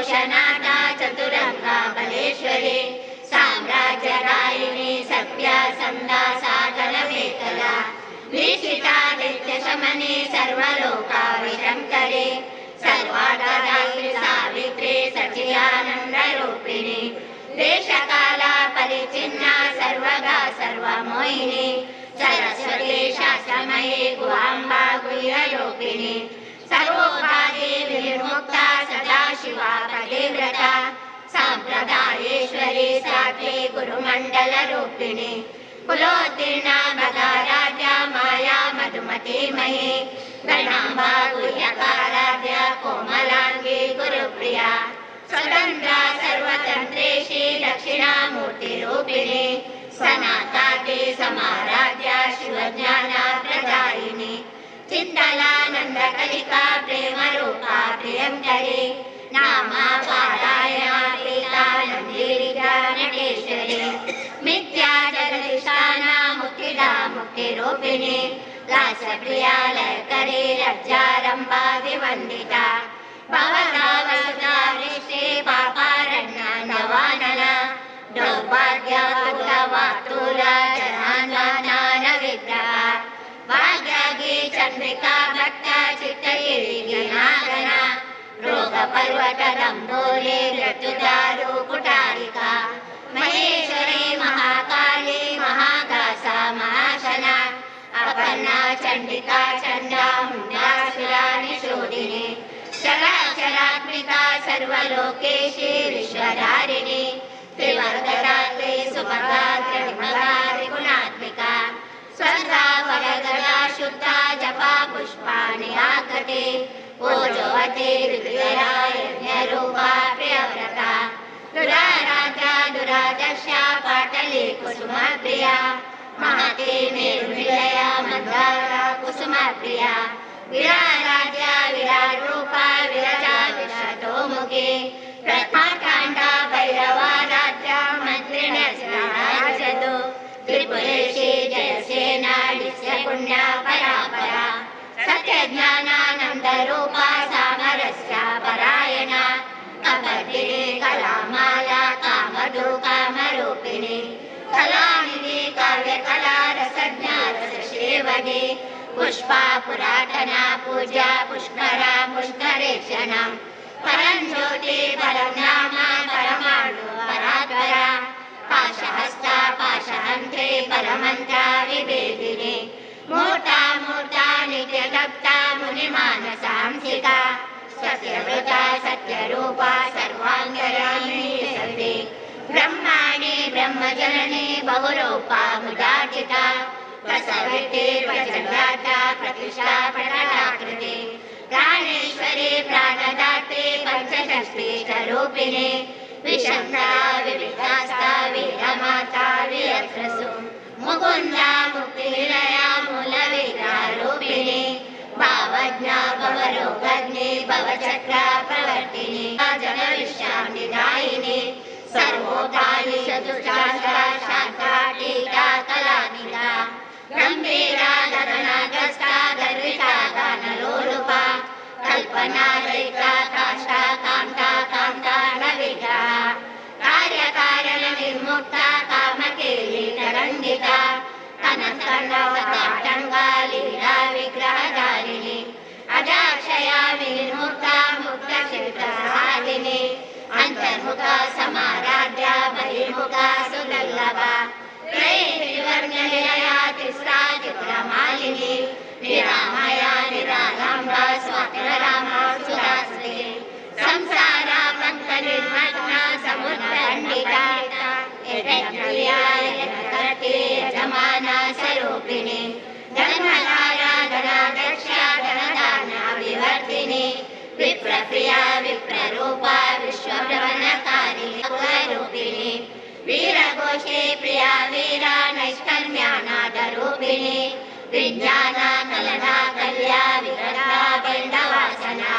कोशनादा चतुरंगा बलेश्वरी साम्राज्यदायिनी सत्या संदा साधन वेतला वीक्षिता नित्यशमनी सर्वलोकाविशंकरी सर्वादात्री सावित्री सचिदानंद रूपिणी देशकाला परिचिन्ना सर्वगा सर्वमोहिनी सरस्वती शास्त्रमयी गुहाम्बा गुह्यरूपिणी सर्वोपाधि विमुक्ता सदाशिवा पतिव्रता सांप्रदायेश्वरी सात्वी गुरुमंडल रूपिणी कुलोत्तीर्णा भगाराध्या माया मधुमती मही गणाम्बा गुह्यकाराध्या कोमलांगी गुरुप्रिया स्वतंत्रा सर्वतंत्रेशी दक्षिणामूर्ति रूपिणी सनाताते समाराध्या शिवज्ञाना प्रदायिनी चित्तलानंद कलिका प्रेम रूपा प्रियंकरी नामा पारायणा प्रीतानंदीरिका नटेश्वरी मिथ्या जगदीशाना मुक्तिदा मुक्ति रूपिणी लासप्रिया लयकरी लज्जारंभा विवंदिता भवता वसुधा वृष्टि पापारण्या नवानना दौर्भाग्यवातुला जनानान विग्रहा भाग्यागी चंद्रिका भक्ता चित्तगिरिनागना रोग पर्वत दंभोले मृत्युदारु कुटारिका महेश्वरी महाकाली महागासा महाशना अपन्ना चंडिका चंडा मुंडासुरा निषोदिनी चराचरात्मिका सर्वलोकेशी विश्वधारिणी त्रिवर्गदात्री सुभगा त्रिमगा त्रिगुणात्मिका स्वर्गा वरगदा शुद्धा जपा पुष्पाणि आकटे ओजवती विद्यया यज्ञरूपा प्रियव्रता दुराराध्या दुरादर्शा पाटली कुसुमप्रिया महती मेरुनिलया मन्दारा कुसुमप्रिया विराराध्या विराट्रूपा विरजा विशतोमुखी प्रथमाकाण्डा भैरवाराध्या मन्त्रिणस्याजतु त्रिपुरेशी जयसेना नित्यपुण्या परापरा सत्यज्ञानानंद रूपा सामरस्या परायणा कपर्दिनी कलामाला कामधु कामरूपिणी कलानिधि काव्यकला रसज्ञा रससेवनी पुष्पा पुरातना पूजा पुष्करा पुष्करेक्षणा परंज्योति परमनामा परमाणु परात्परा पाशहस्ता पाशहन्त्री परमन्त्रा विभेदिनी मूर्ता मूर्ता नित्यदत्ता मुनिमानसांसिका सत्यव्रता सत्यरूपा सर्वाङ्गरामिणी सती ब्रह्माणि ब्रह्मजननी बहुरूपा मुदार्जिता प्रसविते वचनदाता प्रतिष्ठा प्रकटाकृति प्राणेश्वरी प्राणदात्री पंचषष्ठी स्वरूपिणी विशंकरा विविधास्ता वीरमाता वियत्रसु मुकुंदा मुक्तिनिलया मूलविग्रहरूपिणी भावज्ञा भवरोगग्नि भवचक्रा प्रवर्तिनी जनविश्रान्तिदायिनी सर्वोपाधि चतुष्टाशा शान्ता टीका कलानिधा गंभीरा गगनागस्ता गर्विता गानलोलुपा कल्पना रहिता काष्ठा कांता कांता नविग्रहा कार्यकारण निर्मुक्ता कामकेली तरंगिता कनकनवताटंगा लीला विग्रहधारिणी अजाक्षया विमुक्ता मुक्त चित्रहारिणी अंतर्मुखा समाराध्या बहिर्मुखा सुदुर्लभा त्रिवर्णनिलया तिस्रा चित्रमालिनी निरामया निरालंबा स्वातंत्र्यरामा सुराश्री संसारा पंथ निर्मग्ना समुद्रंडिता यज्ञप्रिया यज्ञकर्त्री यजमाना स्वरूपिणी धर्मधारा धनाध्यक्षा धनदाना विवर्तिनी विप्रप्रिया विप्ररूपा विश्वभ्रमणकारिणी कुलरूपिणी वीरघोषे प्रिया वीरा नैष्कर्म्यानादरूपिणी विज्ञाना कलना कल्या विरता गंडवासना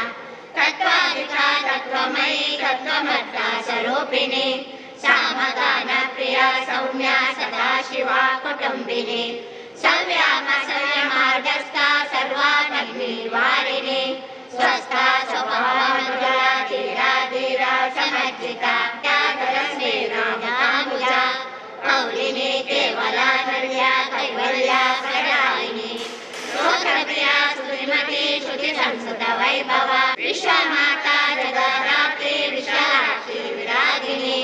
तत्त्वाधिका तत्त्वमयी तत्त्वमत्ता स्वरूपिणी सामगान प्रिया सौम्या सदाशिवा कुटुंबिनी सव्यामसव्यमार्गस्था सर्वानग्निवारिणी स्वस्था स्वभावमंगला धीरा धीरा विश्वमाता जगदात्री विशालाक्षी विराजिनी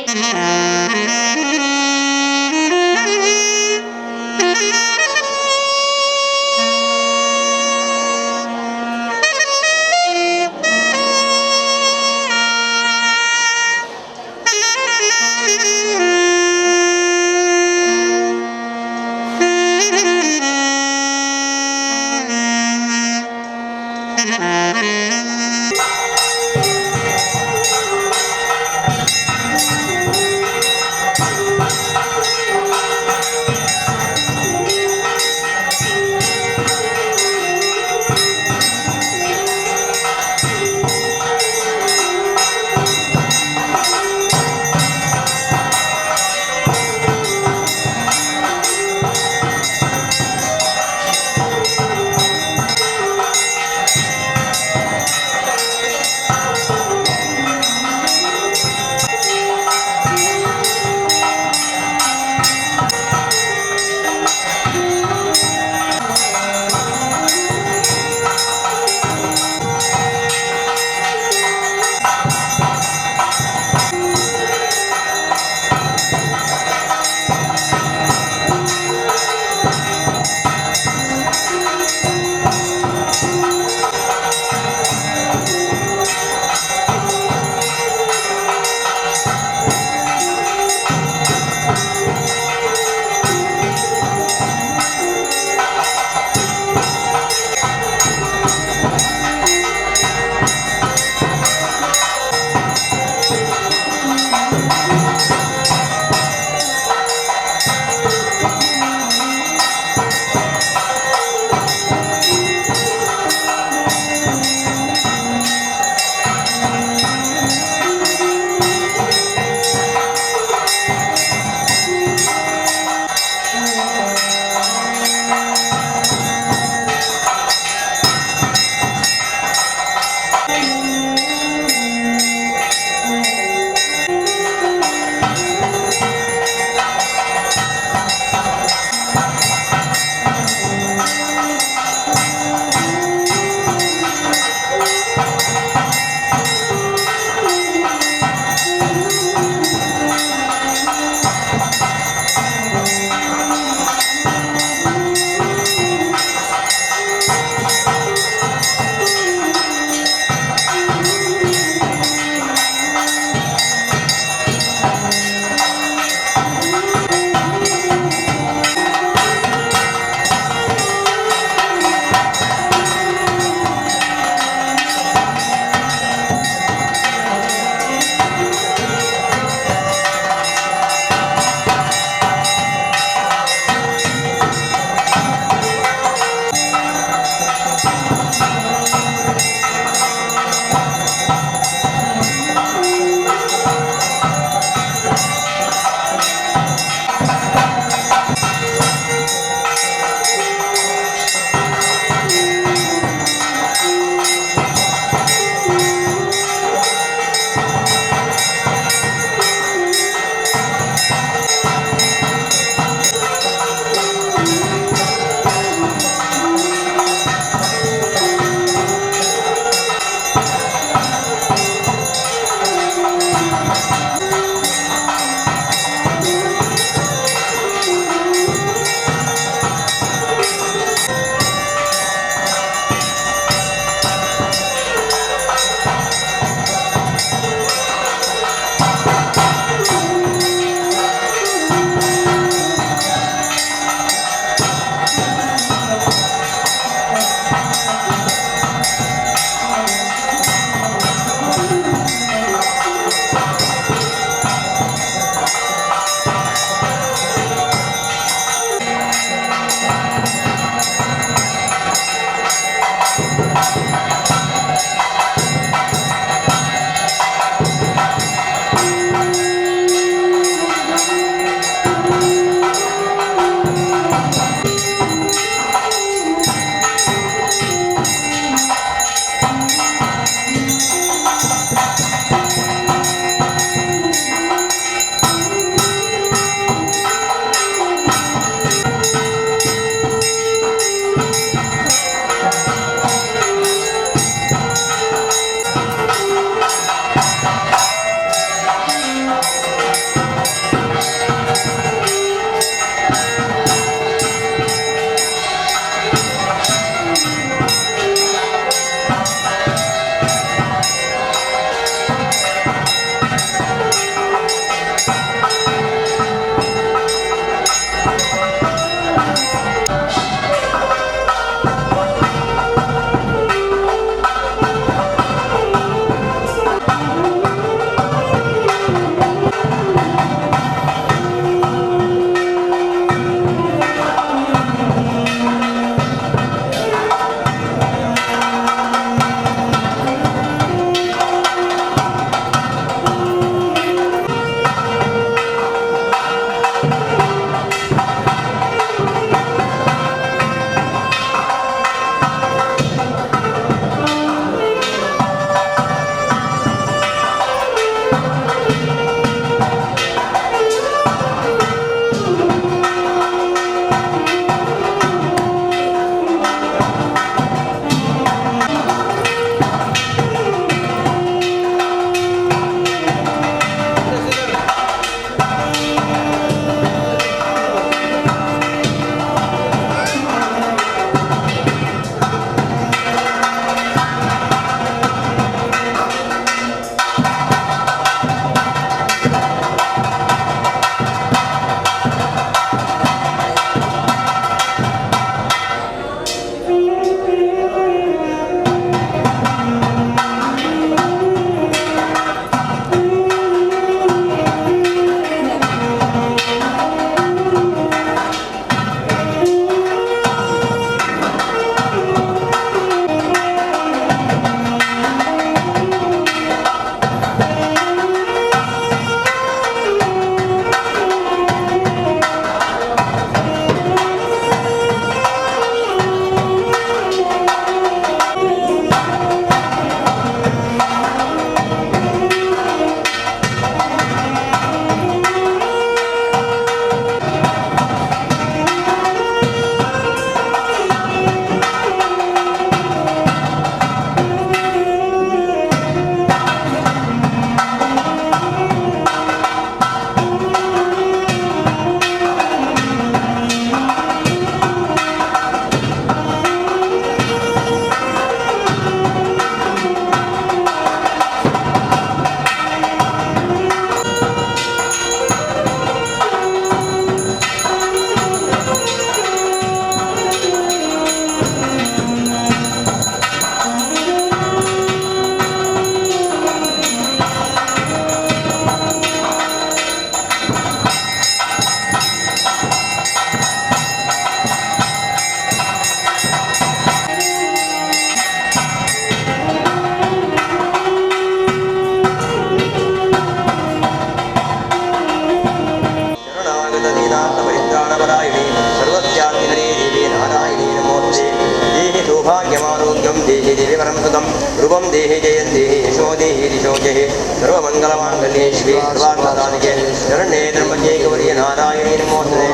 सौभाग्यमारोग्यं देहि देवी परं सुखं रूपं देहि जयं देहि यशो देहि दिशो जहि सर्वमङ्गलमाङ्गल्ये शिवे सर्वार्थसाधिके शरण्ये त्र्यम्बके गौरी नारायणी नमोस्तुते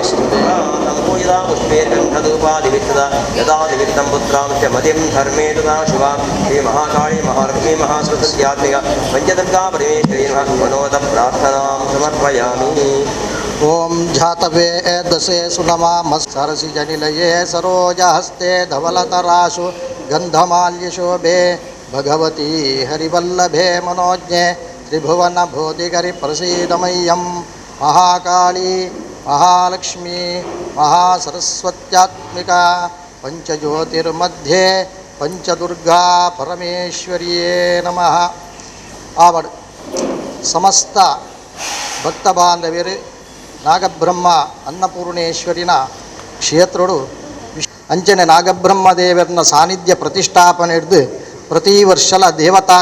पूजिता पुष्पेर्गन्धधूपादिवित्तदा यदा दिवित्तं पुत्रां च मतिं धर्मे तदा शिवा श्रीमहाकाली महालक्ष्मी महासरस्वत्यात्मिका पञ्चदुर्गा परमेश्वरी नमः मनोरथ प्रार्थनां समर्पयामि। ओम जातवेदसे सुनमामः सरसिजनिलये सरोजहस्ते धवलतराशु गन्धमाल्यशोभे भगवती हरिवल्लभे मनोज्ञे त्रिभुवनभूतिकरि प्रसीदमय्यं महाकाली महालक्ष्मी महासरस्वत्यात्मिका पंचज्योतिर्मध्ये पंचदुर्गा परमेश्वर्ये नमः। आवड समस्त ಭಕ್ತ ಬಾಂಧವ್ಯರು ನಾಗಬ್ರಹ್ಮ ಅನ್ನಪೂರ್ಣೇಶ್ವರಿನ ಕ್ಷೇತ್ರಗಳು ಅಂಚನೆ ನಾಗಬ್ರಹ್ಮ ದೇವರನ್ನ ಸಾನ್ನಿಧ್ಯ ಪ್ರತಿಷ್ಠಾಪನೆ ಹಿಡಿದು ಪ್ರತಿ ವರ್ಷಲ ದೇವತಾ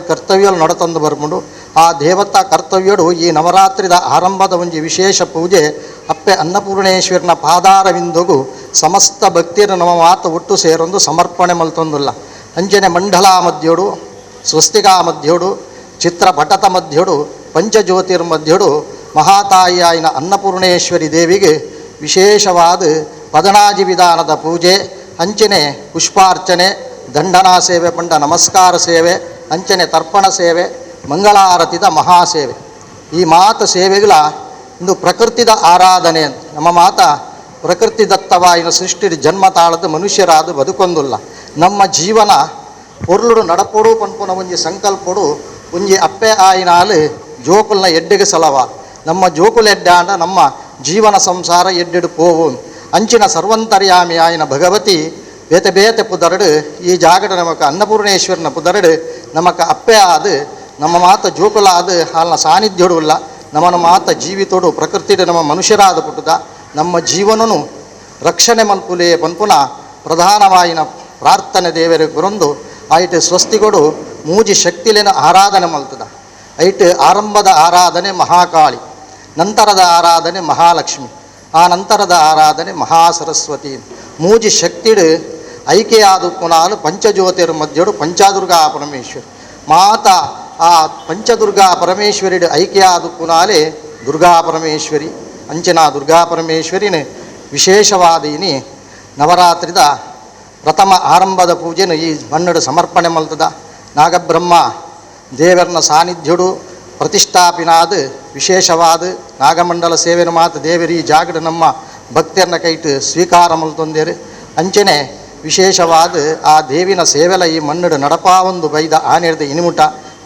ಕರ್ತವ್ಯಗಳು ನಡತಂದು ಬರ್ಕೊಂಡು ಆ ದೇವತಾ ಕರ್ತವ್ಯಗಳು ಈ ನವರಾತ್ರಿದ ಆರಂಭದ ಒಂದು ವಿಶೇಷ ಪೂಜೆ ಅಪ್ಪೆ ಅನ್ನಪೂರ್ಣೇಶ್ವರನ ಪಾದಾರವಿಂದಗೂ ಸಮಸ್ತ ಭಕ್ತಿಯರು ನಮ್ಮ ಮಾತು ಒಟ್ಟು ಸೇರೊಂದು ಸಮರ್ಪಣೆ ಮಲ್ತೊಂದಿಲ್ಲ ಅಂಚನೆ ಮಂಡಲ ಮಧ್ಯೋಡು ಸ್ವಸ್ತಿಕಾ ಮಧ್ಯೋಡು ಚಿತ್ರಪಟತ ಮಧ್ಯೋಡು ಪಂಚಜ್ಯೋತಿರ್ಮಧ್ಯಡು ಮಹಾತಾಯಿ ಆಯ್ನ ಅನ್ನಪೂರ್ಣೇಶ್ವರಿ ದೇವಿಗೆ ವಿಶೇಷವಾದ ಪದನಾಜಿ ವಿಧಾನದ ಪೂಜೆ ಅಂಚನೆ ಪುಷ್ಪಾರ್ಚನೆ ದಂಡನಾ ಸೇವೆ ಪಂಡ ನಮಸ್ಕಾರ ಸೇವೆ ಅಂಚನೆ ತರ್ಪಣ ಸೇವೆ ಮಂಗಳಾರತಿದ ಮಹಾಸೇವೆ ಈ ಮಾತ ಸೇವೆಗಳ ಒಂದು ಪ್ರಕೃತಿದ ಆರಾಧನೆ ಅಂತ ನಮ್ಮ ಮಾತ ಪ್ರಕೃತಿ ದತ್ತವಾಯಿನ ಸೃಷ್ಟಿ ಜನ್ಮ ತಾಳದ ಮನುಷ್ಯರಾದ ಬದುಕೊಂದಿಲ್ಲ ನಮ್ಮ ಜೀವನ ಪೊರ್ಲುಡು ನಡಪೊಡು ಪನ್ಪುನ ಒಂಜಿ ಸಂಕಲ್ಪಡು ಒಂಜಿ ಅಪ್ಪೆ ಆಯಿನಾಲು ಜೋಕುಲ್ನ ಎಡ್ಡೆಗೆ ಸಲವ ನಮ್ಮ ಜೋಕುಲ್ ಎಡ್ಡಾಂಡ ನಮ್ಮ ಜೀವನ ಸಂಸಾರ ಎಡ್ಡೆಡು ಪೋವು ಅಂಚಿನ ಸರ್ವಂತರ್ಯಾಮಿ ಆಯಿನ ಭಗವತಿ ಬೇತೆ ಬೇತೆ ಪುದರಡು ಈ ಜಾಗಡ ನಮಕ ಅನ್ನಪೂರ್ಣೇಶ್ವರನ ಪುದರಡು ನಮಕ ಅಪ್ಪೆ ಆದು ನಮ್ಮ ಮಾತ ಜೋಕುಲ ಆದು ಹಾಲ್ನ ಸಾನ್ನಿಧ್ಯಡು ಇಲ್ಲ ನಮ್ಮನ ಮಾತ ಜೀವಿತೋಡು ಪ್ರಕೃತಿಡು ನಮ್ಮ ಮನುಷ್ಯರಾದ ಪುಟ್ಟದ ನಮ್ಮ ಜೀವನನು ರಕ್ಷಣೆ ಮಲ್ಪುಲೆ ಪನ್ಪುನ ಪ್ರಧಾನವಾಯಿನ ಪ್ರಾರ್ಥನೆ ದೇವರಿಗೆ ಗುರೊಂದು ಆಯ್ತು ಸ್ವಸ್ತಿಗೊಡು ಮೂಜಿ ಶಕ್ತಿಲೇನ ಆರಾಧನೆ ಮಲ್ತದ ಐಟ್ ಆರಂಭದ ಆರಾಧನೆ ಮಹಾಕಾಳಿ ನಂತರದ ಆರಾಧನೆ ಮಹಾಲಕ್ಷ್ಮಿ ಆ ನಂತರದ ಆರಾಧನೆ ಮಹಾಸರಸ್ವತಿ ಮೂಜಿ ಶಕ್ತಿಡು ಐಕ್ಯಾದು ಪುನಾಲು ಪಂಚಜ್ಯೋತಿರ್ ಮಧ್ಯಡು ಪಂಚದುರ್ಗಾ ಪರಮೇಶ್ವರಿ ಮಾತ ಆ ಪಂಚದುರ್ಗಾ ಪರಮೇಶ್ವರಿಡು ಐಕ್ಯಾದು ಪುನಾಲೆ ದುರ್ಗಾ ಪರಮೇಶ್ವರಿ ಅಂಚನಾ ದುರ್ಗಾ ಪರಮೇಶ್ವರಿನ ವಿಶೇಷವಾದೀನಿ ನವರಾತ್ರಿದ ಪ್ರಥಮ ಆರಂಭದ ಪೂಜೆನು ಈ ಮನ್ನಡು ಸಮರ್ಪಣೆ ಮಲ್ತದ ನಾಗಬ್ರಹ್ಮ ದೇವರನ ಸಾನ್ನಿಧ್ಯಡು ಪ್ರತಿಷ್ಠಾಪಿನಾದ ವಿಶೇಷವಾದ ನಾಗಮಂಡಲ ಸೇವೆನ ಮಾತು ದೇವರು ಈ ಜಾಗಡ ನಮ್ಮ ಭಕ್ತಿಯನ್ನ ಕೈಟ್ ಸ್ವೀಕಾರ ಮಲ್ತೊಂದೇರು ಅಂಚನೆ ವಿಶೇಷವಾದ ಆ ದೇವಿನ ಸೇವೆಲ ಈ ಮನ್ನಡು ನಡಪಾ ಒಂದು ಬೈದ ಆನೆರ್ದ ಇನಿಮುಟ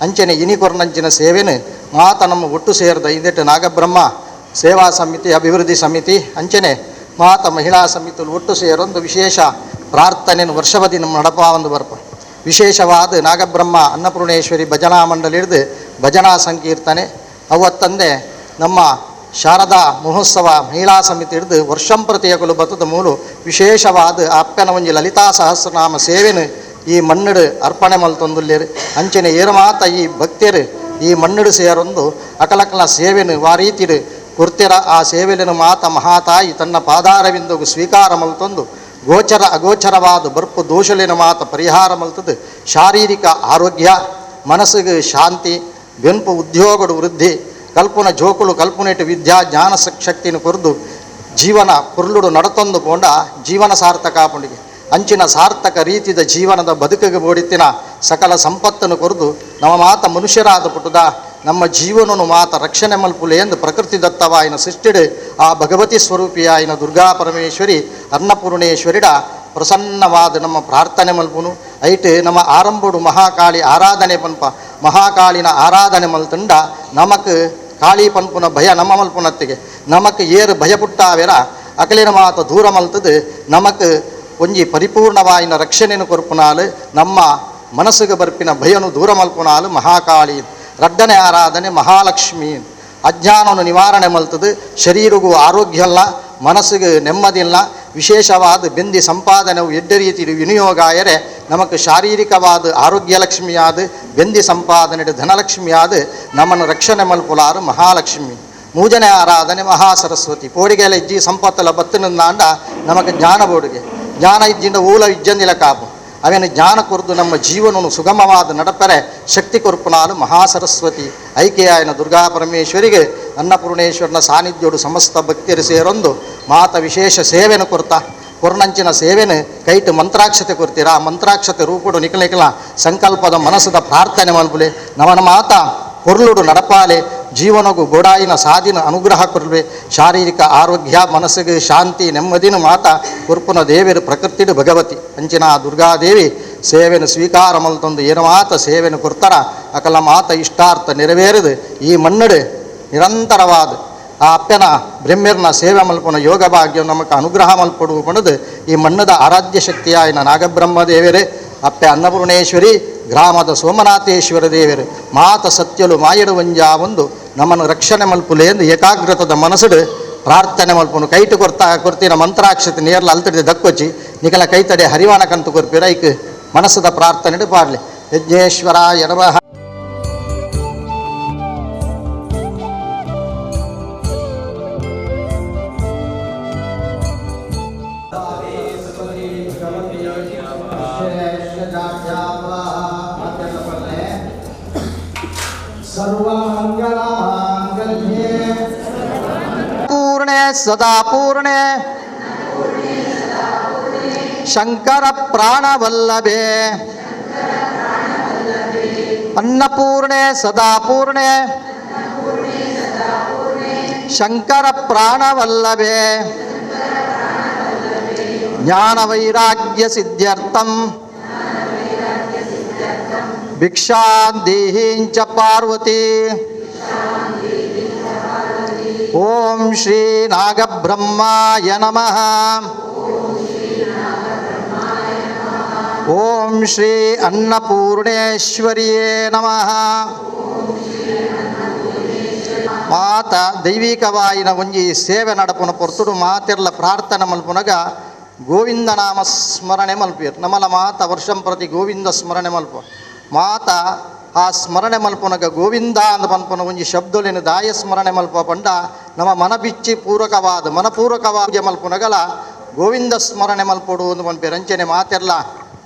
ಅಂಚನೆ ಇನಿಕೊರ್ನಂಚಿನ ಸೇವೆನು ಮಾತ ನಮ್ಮ ಒಟ್ಟು ಸೇರಿದ ಇಂದೆಟ್ಟು ನಾಗಬ್ರಹ್ಮ ಸೇವಾ ಸಮಿತಿ ಅಭಿವೃದ್ಧಿ ಸಮಿತಿ ಅಂಚನೆ ಮಾತ ಮಹಿಳಾ ಸಮಿತಿ ಒಟ್ಟು ಸೇರೊಂದು ವಿಶೇಷ ಪ್ರಾರ್ಥನೆಯನ್ನು ವರ್ಷವಧಿ ನಮ್ಮ ನಡಪಾ ಒಂದು ಬರ್ಪ ವಿಶೇಷವಾದ ನಾಗಬ್ರಹ್ಮ ಅನ್ನಪೂರ್ಣೇಶ್ವರಿ ಭಜನಾ ಮಂಡಳಿ ಹಿಡಿದು ಭಜನಾ ಸಂಕೀರ್ತನೆ ಅವತ್ತಂದೆ ನಮ್ಮ ಶಾರದಾ ಮಹೋತ್ಸವ ಮಹಿಳಾ ಸಮಿತಿ ಹಿಡಿದು ವರ್ಷಂಪ್ರತಿಯಗಳು ಬತ್ತದ ಮೂಲು ವಿಶೇಷವಾದ ಅಪ್ಪನ ಒಂಜಿ ಲಲಿತಾ ಸಹಸ್ರನಾಮ ಸೇವೆನು ಈ ಮನ್ನಡು ಅರ್ಪಣೆ ಮಲ್ತೊಂದುಲ್ಲೇರು ಅಂಚನೆ ಏರು ಮಾತ ಈ ಭಕ್ತಿಯರು ಈ ಮನ್ನಡು ಸೇರೊಂದು ಅಕಲಕಲ ಸೇವೆನು ವಾ ರೀತಿಡು ಕೊರ್ತಿರ ಆ ಸೇವೆಯನ್ನು ಮಾತ ಮಹಾತಾಯಿ ತನ್ನ ಪಾದಾರವಿಂದಗೂ ಸ್ವೀಕಾರ ಮಲ್ತೊಂದು ಗೋಚರ ಅಗೋಚರವಾದ ಬರ್ಪು ದೋಷಲಿನ ಮಾತ ಪರಿಹಾರ ಮಲ್ತದ್ದು ಶಾರೀರಿಕ ಆರೋಗ್ಯ ಮನಸ್ಸಿಗೆ ಶಾಂತಿ ಬೆನ್ಪು ಉದ್ಯೋಗಡು ವೃದ್ಧಿ ಕಲ್ಪನ ಜೋಕುಳು ಕಲ್ಪನೆಟ್ಟು ವಿದ್ಯಾ ಜ್ಞಾನ ಶಕ್ತಿನ ಕೊರ್ದು ಜೀವನ ಪುರ್ಲುಡು ನಡತೊಂದು ಪೋಂಡ ಜೀವನ ಸಾರ್ಥಕ ಪುಂಡಿಗೆ ಅಂಚಿನ ಸಾರ್ಥಕ ರೀತಿದ ಜೀವನದ ಬದುಕಿಗೆ ಬೋಡಿತ್ತಿನ ಸಕಲ ಸಂಪತ್ತನ್ನು ಕೊರ್ದು ನಮ್ಮ ಮಾತ ಮನುಷ್ಯರಾದ ಪುಟ್ಟದ ನಮ್ಮ ಜೀವನನು ಮಾತ ರಕ್ಷಣೆ ಮಲ್ಪುಲೆ ಎಂದು ಪ್ರಕೃತಿ ದತ್ತವಾಯಿನ ಸೃಷ್ಟಿಡು ಆ ಭಗವತಿ ಸ್ವರೂಪಿಯಾಯಿನ ದುರ್ಗಾ ಪರಮೇಶ್ವರಿ ಅನ್ನಪೂರ್ಣೇಶ್ವರಿಡ ಪ್ರಸನ್ನವಾದ ನಮ್ಮ ಪ್ರಾರ್ಥನೆ ಮಲ್ಪುನು ಐಟ್ ನಮ್ಮ ಆರಂಭಡು ಮಹಾಕಾಳಿ ಆರಾಧನೆ ಪನ್ಪ ಮಹಾಕಾಳಿನ ಆರಾಧನೆ ಮಲ್ತಂಡ ನಮಕ್ ಕಾಳಿ ಪನ್ಪುನ ಭಯ ನಮ್ಮ ಮಲ್ಪುನತ್ತಿಗೆ ನಮಕ್ ಏರು ಭಯಪುಟ್ಟಾವೆರ ಅಕಲಿನ ಮಾತ ದೂರ ಮಲ್ತದು ನಮಕ್ ಒಂಜಿ ಪರಿಪೂರ್ಣವಾಯಿನ ರಕ್ಷಣೆಯನ್ನು ಕೊರ್ಪುನಾಲು ನಮ್ಮ ಮನಸ್ಸಿಗೆ ಬರ್ಪಿನ ಭಯನು ದೂರ ಮಲ್ಪುನಾಲು ಮಹಾಕಾಳಿ ರಡ್ಡನೆ ಆರಾಧನೆ ಮಹಾಲಕ್ಷ್ಮಿ ಅಜ್ಞಾನವನ್ನು ನಿವಾರಣೆ ಮಲ್ತದು ಶರೀರಗೂ ಆರೋಗ್ಯ ಇಲ್ಲ ಮನಸ್ಸಿಗೆ ನೆಮ್ಮದಿಲ್ಲ ವಿಶೇಷವಾದ ಬೆಂದಿ ಸಂಪಾದನೆವು ಎಡ್ಡ ರೀತಿ ವಿನಿಯೋಗಾಯರೆ ನಮಗೆ ಶಾರೀರಿಕವಾದ ಆರೋಗ್ಯ ಲಕ್ಷ್ಮಿಯಾದ ಬೆಂದಿ ಸಂಪಾದನೆ ಧನಲಕ್ಷ್ಮಿಯಾದ ನಮ್ಮನ್ನು ರಕ್ಷಣೆ ಮಲ್ಪುಲಾರು ಮಹಾಲಕ್ಷ್ಮಿ ಮೂಜನೆ ಆರಾಧನೆ ಮಹಾಸರಸ್ವತಿ ಪೋಡಿಗೆಲ ಇಜ್ಜಿ ಸಂಪತ್ತಲ ಬತ್ತನಿಂದಾಂಡ ನಮಗೆ ಜ್ಞಾನ ಬೋಡಿಗೆ ಜ್ಞಾನ ಇಜ್ಜಿಂದ ಊಲ ಇಜ್ಜಂದಿಲ ಕಾಪು ಅವೇನು ಜ್ಞಾನ ಕೊರದು ನಮ್ಮ ಜೀವನವನ್ನು ಸುಗಮವಾದ ನಡಪರೆ ಶಕ್ತಿ ಕೊರ್ಪುನಾಲು ಮಹಾಸರಸ್ವತಿ ಐಕೆಯಾಯನ ದುರ್ಗಾ ಪರಮೇಶ್ವರಿಗೆ ಅನ್ನಪೂರ್ಣೇಶ್ವರನ ಸಾನ್ನಿಧ್ಯೋಡು ಸಮಸ್ತ ಭಕ್ತಿಯರು ಸೇರೊಂದು ಮಾತ ವಿಶೇಷ ಸೇವೆಯನ್ನು ಕೊರ್ತಾ ಕೊರ್ನಂಚಿನ ಸೇವೆನ ಕೈಟ್ ಮಂತ್ರಾಕ್ಷತೆ ಕೊಡ್ತೀರಾ ಆ ಮಂತ್ರಾಕ್ಷತೆ ರೂಪುಡು ನಿಖಲ ಸಂಕಲ್ಪದ ಮನಸ್ಸದ ಪ್ರಾರ್ಥನೆ ಮಲ್ಪುಲೆ ನವನ ಮಾತ ಕೊರ್ಲುಡು ನಡಪಾಲೆ ಜೀವನಗೂ ಗೋಡಾಯಿನ ಸಾಧಿನ ಅನುಗ್ರಹ ಕೊರ್ವೆ ಶಾರೀರಿಕ ಆರೋಗ್ಯ ಮನಸ್ಸಿಗೆ ಶಾಂತಿ ನೆಮ್ಮದಿನ ಮಾತ ಕೊರ್ಪುನ ದೇವಿರು ಪ್ರಕೃತಿಡು ಭಗವತಿ ಅಂಚಿನ ಆ ದುರ್ಗಾದೇವಿ ಸೇವೆನ ಸ್ವೀಕಾರ ಮಲ್ತೊಂದು ಏನು ಮಾತ ಸೇವೆನ ಕೊಡ್ತಾರ ಅಕಲ ಮಾತ ಇಷ್ಟಾರ್ಥ ನೆರವೇರಿದು ಈ ಮನ್ನಡೆ ನಿರಂತರವಾದ ಆ ಅಪ್ಪನ ಬ್ರಹ್ಮ್ಯರ್ನ ಸೇವೆ ಮಲ್ಪನ ಯೋಗ ಭಾಗ್ಯ ನಮಗೆ ಅನುಗ್ರಹ ಮಲ್ಪಡುವ ಪಣದು ಈ ಮಣ್ಣದ ಆರಾಧ್ಯ ಶಕ್ತಿಯಾಯಿನ ನಾಗಬ್ರಹ್ಮ ದೇವರೇ ಅಪ್ಪೆ ಅನ್ನಪೂರ್ಣೇಶ್ವರಿ ಗ್ರಾಮದ ಸೋಮನಾಥೇಶ್ವರ ದೇವರು ಮಾತ ಸತ್ಯಲು ಮಾಯಡು ವಂಜ ಒಂದು ನಮ್ಮನ್ನು ರಕ್ಷಣೆ ಮಲ್ಪುಲೆ ಎಂದು ಏಕಾಗ್ರತದ ಮನಸ್ಸು ಪ್ರಾರ್ಥನೆ ಮಲ್ಪನು ಕೈಟು ಕೊರ್ತಿನ ಮಂತ್ರಾಕ್ಷತೆ ನೇರ್ಲ ಅಲ್ತಡೆ ದಕ್ಕೊಚ್ಚಿ ನಿಖಲ ಕೈತಡೆ ಹರಿವಾಣ ಕಂತು ಕೊರ್ಪಿರ ಐಕ್ ಮನಸ್ಸದ ಪ್ರಾರ್ಥನೆ ಪಾಡ್ಲಿ ಯಜ್ಞೇಶ್ವರ ನಮಃ. पूर्णे सदा पूर्णे शंकर प्राणवल्लभे अन्नपूर्णे सदा पूर्णे शंकर प्राणवल्लभे ज्ञान वैराग्य सिद्ध्यर्थम भिक्षा देहींच पार्वती ओम श्री नागब्रह्माय नमः ओम श्री अन्नपूर्णेश्वर्ये नमः ಮಾತ ದೈವಿಕವಾಯಿನ ಒಂಜಿ ಸೇವೆ ನಡಪುನ ಪೊರ್ತುಡು ಮಾತಿರ್ಲ ಪ್ರಾರ್ಥನೆ ಮಲ್ಪುನಗ ಗೋವಿಂದ ನಾಮ ಸ್ಮರಣೆ ಮಲ್ಪಿರ್ ನಮ್ಮಲ ಮಾತ ವರ್ಷಂ ಪ್ರತಿ ಗೋವಿಂದ ಸ್ಮರಣೆ ಮಲ್ಪ ಮಾತ ಆ ಸ್ಮರಣೆ ಮಲ್ಪುನಗ ಗೋವಿಂದ ಅಂದ ಪನ್ಪನ ಒಂಜಿ ಶಬ್ದಲಿನ ದಾಯ ಸ್ಮರಣೆ ಮಲ್ಪ ಪಂಡ ನಮ್ಮ ಮನ ಬಿಚ್ಚಿ ಪೂರಕವಾದ ಮನಪೂರ್ವಕವಾದ ಮಲ್ಪುನಗಲ ಗೋವಿಂದ ಸ್ಮರಣೆ ಮಲ್ಪಡು ಒಂದು ಪನ್ಪೆ ರಂಚನೆ ಮಾತೆರ್ಲ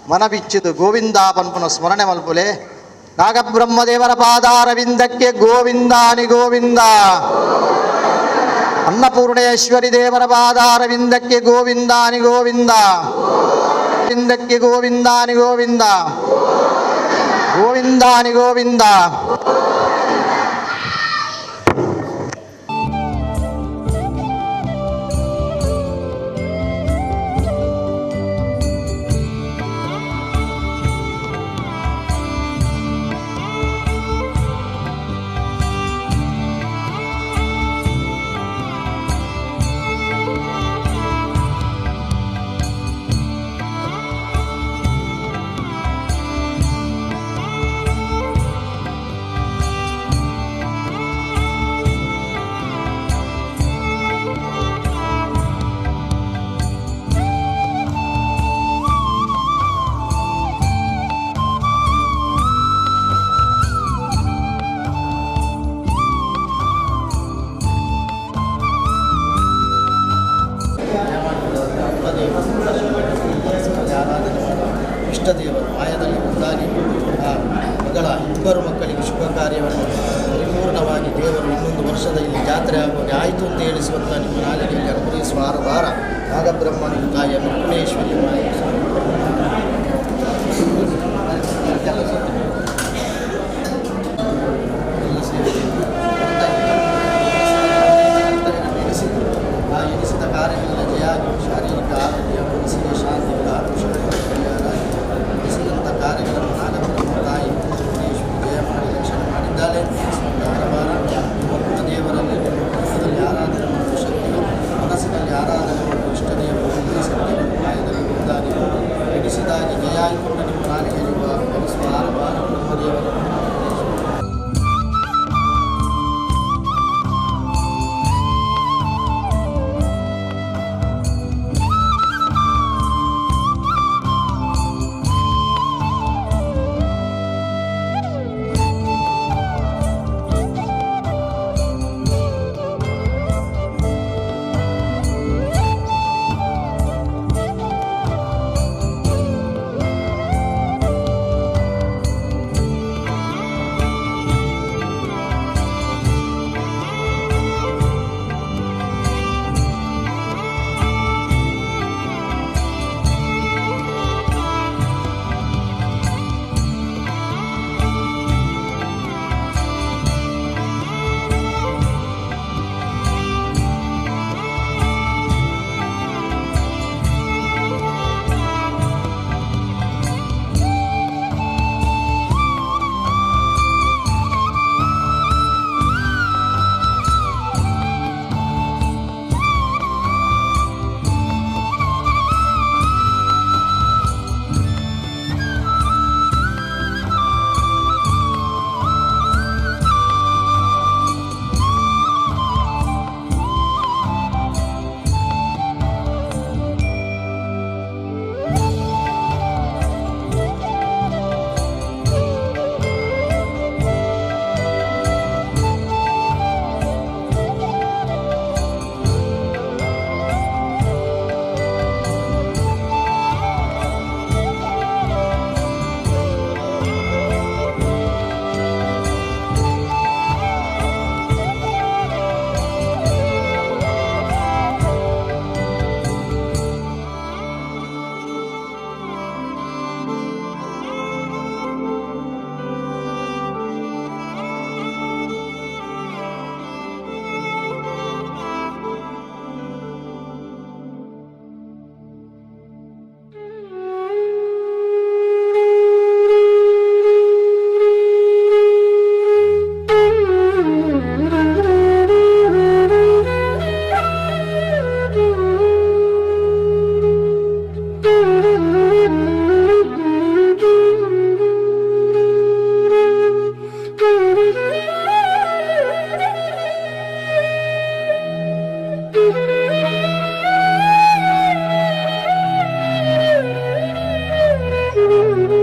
ಮನ ಬಿಚ್ಚಿದು ಗೋವಿಂದ ಪನ್ಪುನ ಸ್ಮರಣೆ ಮಲ್ಪುಲೆ ನಾಗಬ್ರಹ್ಮದೇವರ ಪಾದಾರವಿಂದಕ್ಕೆ ಗೋವಿಂದಾನಿ ಗೋವಿಂದ ಅನ್ನಪೂರ್ಣೇಶ್ವರಿ ದೇವರ ಪಾದಾರವಿಂದಕ್ಕೆ ಗೋವಿಂದಾನಿ ಗೋವಿಂದ ವಿಂದಕ್ಕೆ ಗೋವಿಂದಾನಿ ಗೋವಿಂದ ಗೋವಿಂದಾನಿ ಗೋವಿಂದ. ಇಷ್ಟದೇವರು ಆಯದಲ್ಲಿ ಒಂದಾಗಿ ಆ ಮಗಳ ಇಬ್ಬರು ಮಕ್ಕಳಿಗೆ ಶುಭ ಕಾರ್ಯವನ್ನು ಪರಿಪೂರ್ಣವಾಗಿ ದೇವರು ಇನ್ನೊಂದು ವರ್ಷದ ಇಲ್ಲಿ ಜಾತ್ರೆ ಆಗುವಾಗ ಆಯಿತು ಅಂತ ಹೇಳಿಸುವಂಥ ನಿಮ್ಮ ನಾಲಿಗೆ ಅನುಗ್ರಹಿಸುವ ಆರವಾರ ನಾಗಬ್ರಹ್ಮನಿಗೆ ತಾಯಿಯ ಅನ್ನಪೂರ್ಣೇಶ್ವರಿ ಎನಿಸಿದ ಕಾರ್ಯಗಳ ಜಯಾಗಿ ಶಾರೀರಿಕ ಆರೋಗ್ಯ ಮನಸ್ಸಿನ ಶಾಂತಿ ಎನಿಸಿದಂಥ ಕಾರ್ಯಗಳನ್ನು ನಾಗಬ್ರಹ್ಮ ತಾಯಿ ಅನ್ನಪೂರ್ಣೇಶ್ವರಿ ಜಯ ಮಾಡಿ ರಕ್ಷಣೆ ಮಾಡಿದ್ದಾಳೆ. ಭಕ್ತ ದೇವರಲ್ಲಿ ಮನಸ್ಸಿನಲ್ಲಿ ಆರಾಧನೆ ಮಾಡುವ ಶಕ್ತಿಯು ಮನಸ್ಸಿನಲ್ಲಿ ಆರಾಧನೆ ಮಾಡುವ ಇಷ್ಟ ದೇವರು ಶಕ್ತಿಯನ್ನು ಮಾಯದಲ್ಲಿ ಒಂದಾಗಿ ಎನಿಸಿದಾಗಿ ಜಯಾಯಿಕೊಂಡು ನಿಮ್ಮ ನಾಲಿಗೆಯಲ್ಲಿರುವ ಎನಿಸುವ ಆರವಾರ ಬ್ರಹ್ಮದೇವರ Thank you.